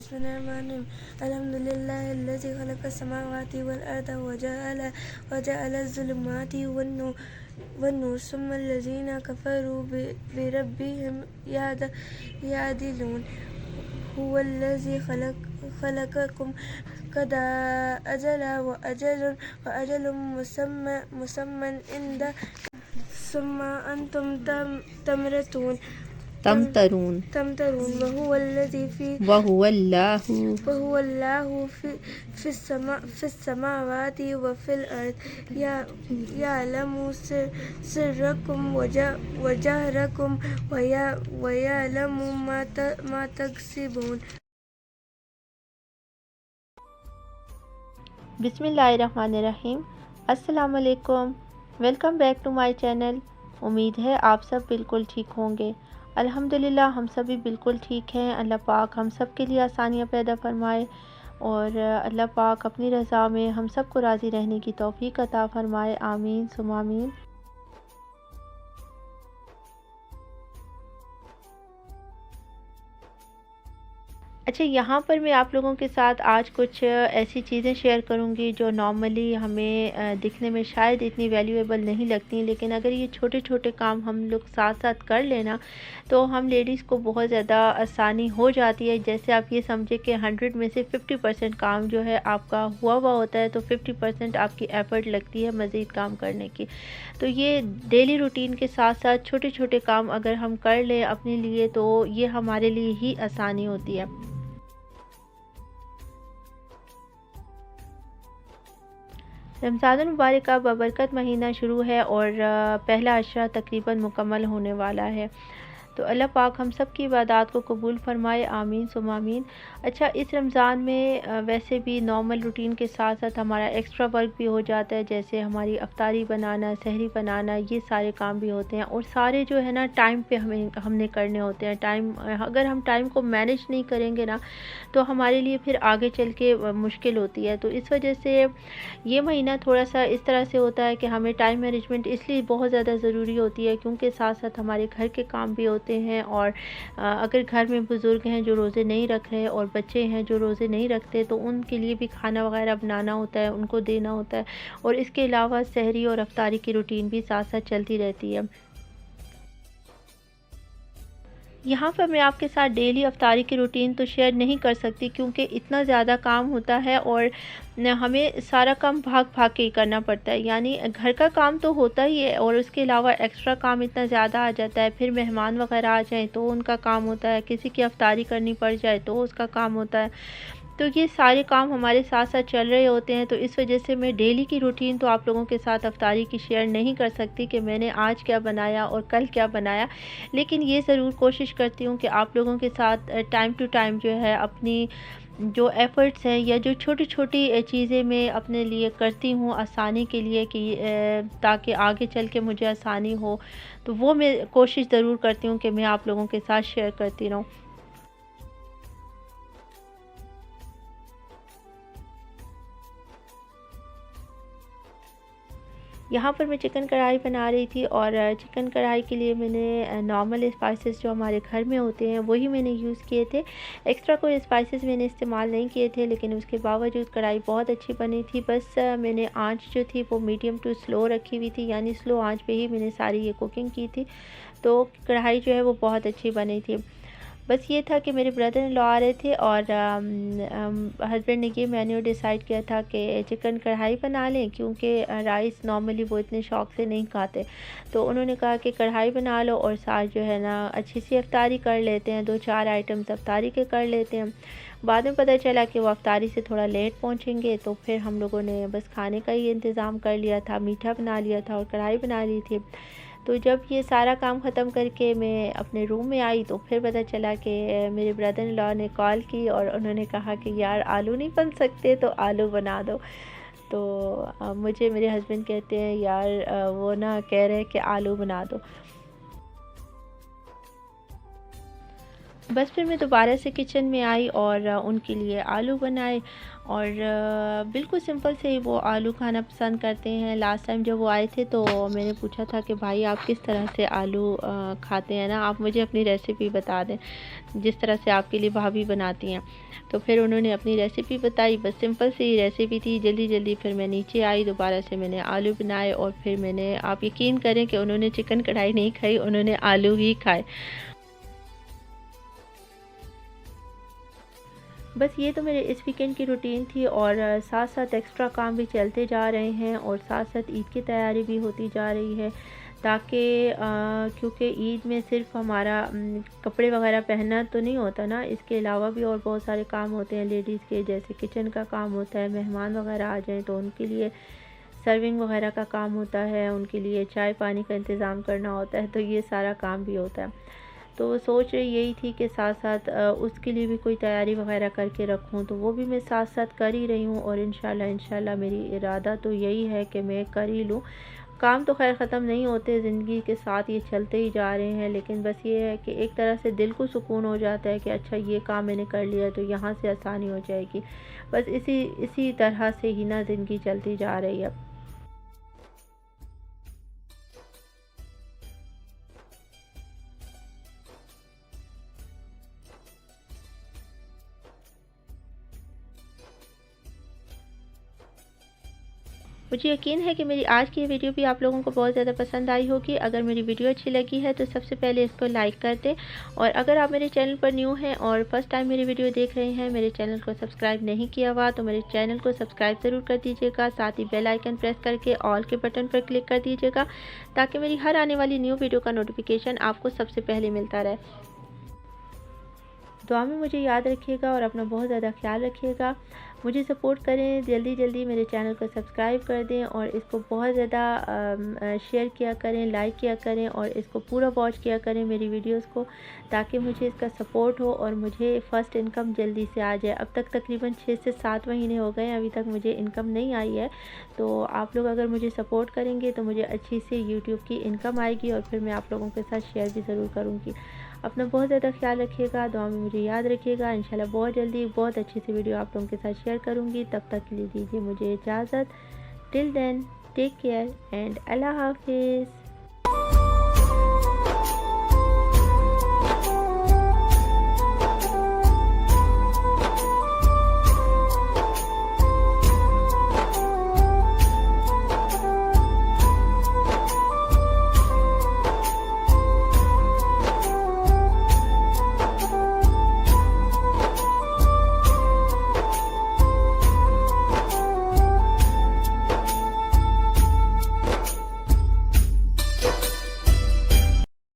बिस्मिल्लाहिर्रहमानिर्रहीम। अल्हम्दुलिल्लाहिल्लज़ी खलक़स समावाति वल अर्दा वजअलज़ ज़ुलुमाति वन-नूर सुम्मल लज़ीना कफ़रू बिरब्बिहिम यादिलून। हुवल्लज़ी खलक़कुम क़द अजला व अजलुम मुसम्मन इंदा सुम्मा अंतुम तमतरून वहुवल्लाहु फिस्समावाति व फिल अर्द यअलमु सिर्रकुम व जहरकुम व यअलमु मा तक्सिबून। बिस्मिल्लाहिर्रहमानिर्रहीम। अस्सलाम वालेकुम। Welcome back to my channel. उम्मीद है आप सब बिल्कुल ठीक होंगे। अल्हम्दुलिल्लाह हम सभी बिल्कुल ठीक हैं। अल्लाह पाक हम सब के लिए आसानियाँ पैदा फरमाए और अल्लाह पाक अपनी रज़ा में हम सब को राज़ी रहने की तौफ़ीक अता फरमाए। आमीन सुम्मा आमीन। अच्छा, यहाँ पर मैं आप लोगों के साथ आज कुछ ऐसी चीज़ें शेयर करूँगी जो नॉर्मली हमें दिखने में शायद इतनी वैल्यूएबल नहीं लगती, लेकिन अगर ये छोटे छोटे काम हम लोग साथ साथ कर लेना तो हम लेडीज़ को बहुत ज़्यादा आसानी हो जाती है। जैसे आप ये समझे कि 100 में से 50% काम जो है आपका हुआ होता है, तो 50% आपकी एफ़र्ट लगती है मज़ीद काम करने की। तो ये डेली रूटीन के साथ साथ छोटे छोटे काम अगर हम कर लें अपने लिए तो ये हमारे लिए ही आसानी होती है। रमज़ानुल मुबारक का बबरकत महीना शुरू है और पहला अशरा तकरीबन मुकम्मल होने वाला है। तो अल्लाह पाक हम सब की इबादत को कबूल फ़रमाए। आमीन सुम्मा आमीन। अच्छा, इस रमज़ान में वैसे भी नॉर्मल रूटीन के साथ साथ हमारा एक्स्ट्रा वर्क भी हो जाता है, जैसे हमारी अफ्तारी बनाना, सहरी बनाना, ये सारे काम भी होते हैं और सारे जो है ना टाइम पे हमने करने होते हैं। अगर हम टाइम को मैनेज नहीं करेंगे ना तो हमारे लिए फिर आगे चल के मुश्किल होती है। तो इस वजह से ये महीना थोड़ा सा इस तरह से होता है कि हमें टाइम मैनेजमेंट इसलिए बहुत ज़्यादा ज़रूरी होती है क्योंकि साथ साथ हमारे घर के काम भी होते हैं और अगर घर में बुज़ुर्ग हैं जो रोज़े नहीं रख रहे और बच्चे हैं जो रोज़े नहीं रखते तो उनके लिए भी खाना वगैरह बनाना होता है, उनको देना होता है और इसके अलावा सहरी और अफ्तारी की रूटीन भी साथ साथ चलती रहती है। यहाँ पर मैं आपके साथ डेली अफ्तारी की रूटीन तो शेयर नहीं कर सकती क्योंकि इतना ज़्यादा काम होता है और हमें सारा काम भाग भाग के ही करना पड़ता है। यानी घर का काम तो होता ही है और उसके अलावा एक्स्ट्रा काम इतना ज़्यादा आ जाता है। फिर मेहमान वगैरह आ जाएं तो उनका काम होता है, किसी की अफ्तारी करनी पड़ जाए तो उसका काम होता है। तो ये सारे काम हमारे साथ साथ चल रहे होते हैं। तो इस वजह से मैं डेली की रूटीन तो आप लोगों के साथ अफ्तारी की शेयर नहीं कर सकती कि मैंने आज क्या बनाया और कल क्या बनाया, लेकिन ये ज़रूर कोशिश करती हूँ कि आप लोगों के साथ टाइम टू टाइम जो है अपनी जो एफ़र्ट्स हैं या जो छोटी छोटी चीज़ें मैं अपने लिए करती हूँ आसानी के लिए कि ताकि आगे चल के मुझे आसानी हो, तो वो मैं कोशिश ज़रूर करती हूँ कि मैं आप लोगों के साथ शेयर करती रहूँ। यहाँ पर मैं चिकन कढ़ाई बना रही थी और चिकन कढ़ाई के लिए मैंने नॉर्मल स्पाइसेस जो हमारे घर में होते हैं वही मैंने यूज़ किए थे। एक्स्ट्रा कोई स्पाइसेस मैंने इस्तेमाल नहीं किए थे, लेकिन उसके बावजूद कढ़ाई बहुत अच्छी बनी थी। बस मैंने आंच जो थी वो मीडियम टू स्लो रखी हुई थी, यानी स्लो आंच पे ही मैंने सारी ये कुकिंग की थी। तो कढ़ाई जो है वो बहुत अच्छी बनी थी। बस ये था कि मेरे ब्रदर इन लॉ आ रहे थे और हस्बैंड ने ये मेन्यू डिसाइड किया था कि चिकन कढ़ाई बना लें क्योंकि राइस नॉर्मली वो इतने शौक़ से नहीं खाते। तो उन्होंने कहा कि कढ़ाई बना लो और साथ जो है ना अच्छी सी अफ्तारी कर लेते हैं, 2-4 आइटम्स अफ्तारी के कर लेते हैं। बाद में पता चला कि वो अफ्तारी से थोड़ा लेट पहुँचेंगे, तो फिर हम लोगों ने बस खाने का ही इंतज़ाम कर लिया था, मीठा बना लिया था और कढ़ाई बना ली थी। तो जब ये सारा काम ख़त्म करके मैं अपने रूम में आई तो फिर पता चला कि मेरे ब्रदर इन लॉ ने कॉल की और उन्होंने कहा कि यार आलू नहीं बन सकते तो आलू बना दो। तो मुझे मेरे हस्बैंड कहते हैं यार वो ना कह रहे हैं कि आलू बना दो। बस फिर मैं दोबारा से किचन में आई और उनके लिए आलू बनाए और बिल्कुल सिंपल से ही वो आलू खाना पसंद करते हैं। लास्ट टाइम जब वो आए थे तो मैंने पूछा था कि भाई आप किस तरह से आलू खाते हैं ना, आप मुझे अपनी रेसिपी बता दें जिस तरह से आपके लिए भाभी बनाती हैं। तो फिर उन्होंने अपनी रेसिपी बताई, बस सिंपल सी रेसिपी थी। जल्दी जल्दी फिर मैं नीचे आई, दोबारा से मैंने आलू बनाए और फिर मैंने, आप यकीन करें कि उन्होंने चिकन कढ़ाई नहीं खाई, उन्होंने आलू ही खाए। बस ये तो मेरे इस वीकेंड की रूटीन थी और साथ साथ एक्स्ट्रा काम भी चलते जा रहे हैं और साथ साथ ईद की तैयारी भी होती जा रही है, ताकि क्योंकि ईद में सिर्फ हमारा कपड़े वगैरह पहनना तो नहीं होता ना, इसके अलावा भी और बहुत सारे काम होते हैं लेडीज़ के, जैसे किचन का काम होता है, मेहमान वगैरह आ जाएं तो उनके लिए सर्विंग वगैरह का काम होता है, उनके लिए चाय पानी का इंतज़ाम करना होता है, तो ये सारा काम भी होता है। तो सोच रही यही थी कि साथ साथ उसके लिए भी कोई तैयारी वगैरह करके रखूं, तो वो भी मैं साथ साथ कर ही रही हूँ और इंशाल्लाह मेरी इरादा तो यही है कि मैं कर ही लूँ। काम तो खैर ख़त्म नहीं होते, ज़िंदगी के साथ ये चलते ही जा रहे हैं, लेकिन बस ये है कि एक तरह से दिल को सुकून हो जाता है कि अच्छा ये काम मैंने कर लिया तो यहाँ से आसानी हो जाएगी। बस इसी तरह से ही ना ज़िंदगी चलती जा रही है। मुझे यकीन है कि मेरी आज की ये वीडियो भी आप लोगों को बहुत ज़्यादा पसंद आई होगी। अगर मेरी वीडियो अच्छी लगी है तो सबसे पहले इसको लाइक कर दें, और अगर आप मेरे चैनल पर न्यू हैं और फर्स्ट टाइम मेरी वीडियो देख रहे हैं, मेरे चैनल को सब्सक्राइब नहीं किया हुआ तो मेरे चैनल को सब्सक्राइब ज़रूर कर दीजिएगा। साथ ही बेल आइकन प्रेस करके ऑल के बटन पर क्लिक कर दीजिएगा, ताकि मेरी हर आने वाली न्यू वीडियो का नोटिफिकेशन आपको सबसे पहले मिलता रहे। दुआ में मुझे याद रखिएगा और अपना बहुत ज़्यादा ख्याल रखिएगा। मुझे सपोर्ट करें, जल्दी जल्दी मेरे चैनल को सब्सक्राइब कर दें और इसको बहुत ज़्यादा शेयर किया करें, लाइक किया करें और इसको पूरा वॉच किया करें मेरी वीडियोस को, ताकि मुझे इसका सपोर्ट हो और मुझे फ़र्स्ट इनकम जल्दी से आ जाए। अब तक तकरीबन 6 से 7 महीने हो गए हैं, अभी तक मुझे इनकम नहीं आई है। तो आप लोग अगर मुझे सपोर्ट करेंगे तो मुझे अच्छी से यूट्यूब की इनकम आएगी और फिर मैं आप लोगों के साथ शेयर भी ज़रूर करूँगी। अपना बहुत ज़्यादा ख्याल रखिएगा, दुआ में मुझे याद रखिएगा। इंशाल्लाह बहुत जल्दी बहुत अच्छी सी वीडियो आप लोगों के साथ शेयर करूँगी। तब तक के लिए दीजिए मुझे इजाज़त। Till then take care and अल्लाह हाफिज़।